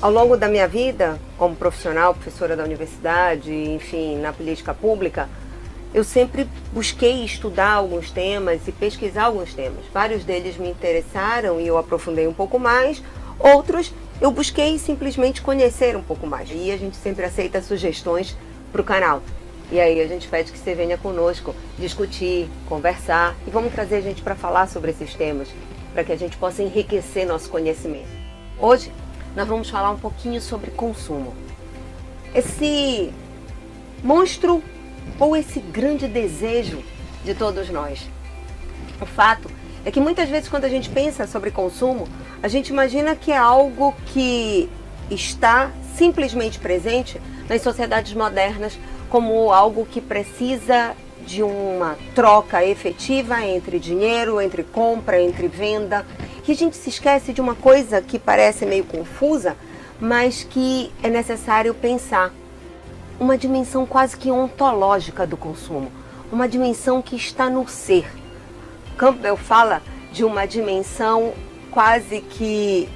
Ao longo da minha vida, como profissional, professora da universidade, enfim, na política pública, eu sempre busquei estudar alguns temas e pesquisar alguns temas. Vários deles me interessaram e eu aprofundei um pouco mais, outros eu busquei simplesmente conhecer um pouco mais. E a gente sempre aceita sugestões para o canal. E aí a gente pede que você venha conosco discutir, conversar e vamos trazer gente para falar sobre esses temas, para que a gente possa enriquecer nosso conhecimento. Hoje nós vamos falar um pouquinho sobre consumo. Esse monstro ou esse grande desejo de todos nós. O fato é que muitas vezes quando a gente pensa sobre consumo, a gente imagina que é algo que está simplesmente presente nas sociedades modernas como algo que precisa de uma troca efetiva entre dinheiro, entre compra, entre venda. E a gente se esquece de uma coisa que parece meio confusa, mas que é necessário pensar. Uma dimensão quase que ontológica do consumo, uma dimensão que está no ser. Campbell fala de uma dimensão quase que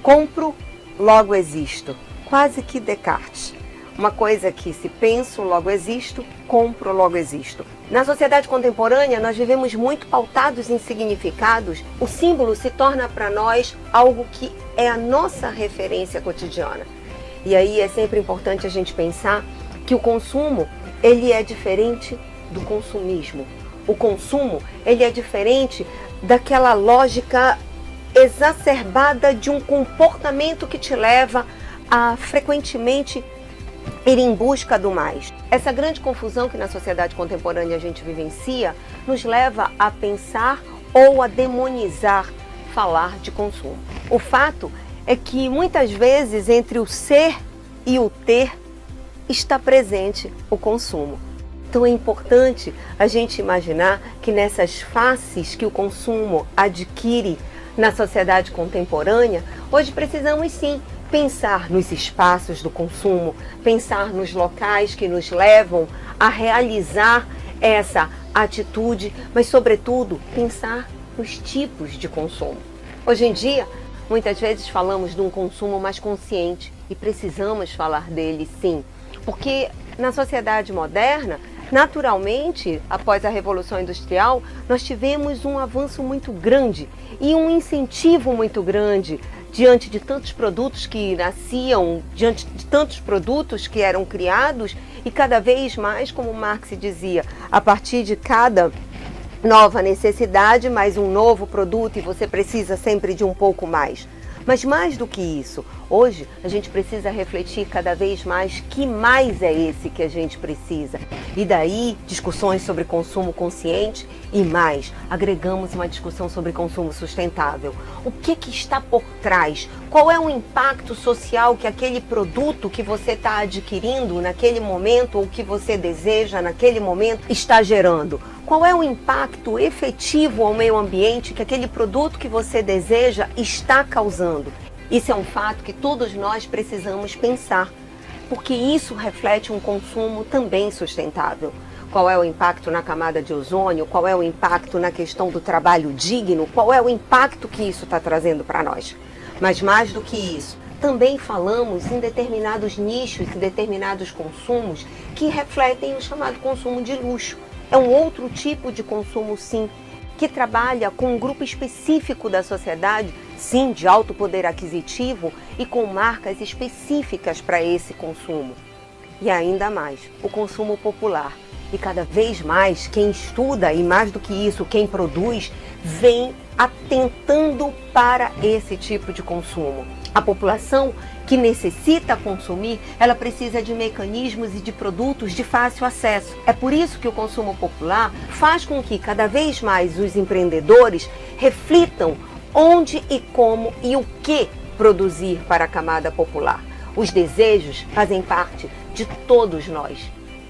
compro, logo existo, quase que Descartes. Uma coisa que se penso, logo existo, compro, logo existo. Na sociedade contemporânea, nós vivemos muito pautados em significados. O símbolo se torna para nós algo que é a nossa referência cotidiana. E aí é sempre importante a gente pensar que o consumo, ele é diferente do consumismo. O consumo, ele é diferente daquela lógica exacerbada de um comportamento que te leva a frequentemente ir em busca do mais. Essa grande confusão que na sociedade contemporânea a gente vivencia nos leva a pensar ou a demonizar falar de consumo. O fato é que muitas vezes entre o ser e o ter está presente o consumo. Então é importante a gente imaginar que nessas faces que o consumo adquire na sociedade contemporânea, hoje precisamos sim pensar nos espaços do consumo, pensar nos locais que nos levam a realizar essa atitude, mas sobretudo pensar nos tipos de consumo. Hoje em dia, muitas vezes falamos de um consumo mais consciente e precisamos falar dele sim, porque na sociedade moderna, naturalmente, após a Revolução Industrial, nós tivemos um avanço muito grande e um incentivo muito grande diante de tantos produtos que nasciam, diante de tantos produtos que eram criados e cada vez mais, como Marx dizia, a partir de cada nova necessidade, mais um novo produto e você precisa sempre de um pouco mais. Mas mais do que isso, hoje a gente precisa refletir cada vez mais que mais é esse que a gente precisa. E daí, discussões sobre consumo consciente e mais, agregamos uma discussão sobre consumo sustentável. O que está por trás? Qual é o impacto social que aquele produto que você está adquirindo naquele momento ou que você deseja naquele momento está gerando? Qual é o impacto efetivo ao meio ambiente que aquele produto que você deseja está causando? Isso é um fato que todos nós precisamos pensar, porque isso reflete um consumo também sustentável. Qual é o impacto na camada de ozônio? Qual é o impacto na questão do trabalho digno? Qual é o impacto que isso está trazendo para nós? Mas mais do que isso, também falamos em determinados nichos e determinados consumos que refletem o chamado consumo de luxo. É um outro tipo de consumo, sim, que trabalha com um grupo específico da sociedade, sim, de alto poder aquisitivo e com marcas específicas para esse consumo. E ainda mais, o consumo popular. E cada vez mais quem estuda, e mais do que isso, quem produz, vem atentando para esse tipo de consumo. A população que necessita consumir, ela precisa de mecanismos e de produtos de fácil acesso. É por isso que o consumo popular faz com que cada vez mais os empreendedores reflitam onde e como e o que produzir para a camada popular. Os desejos fazem parte de todos nós.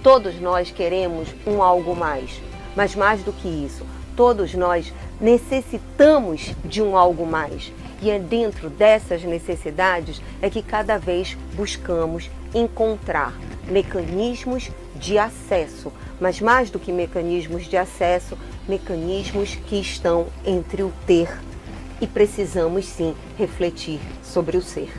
Todos nós queremos um algo mais, mas mais do que isso, todos nós necessitamos de um algo mais. E é dentro dessas necessidades é que cada vez buscamos encontrar mecanismos de acesso, mas mais do que mecanismos de acesso, mecanismos que estão entre o ter. E precisamos sim refletir sobre o ser.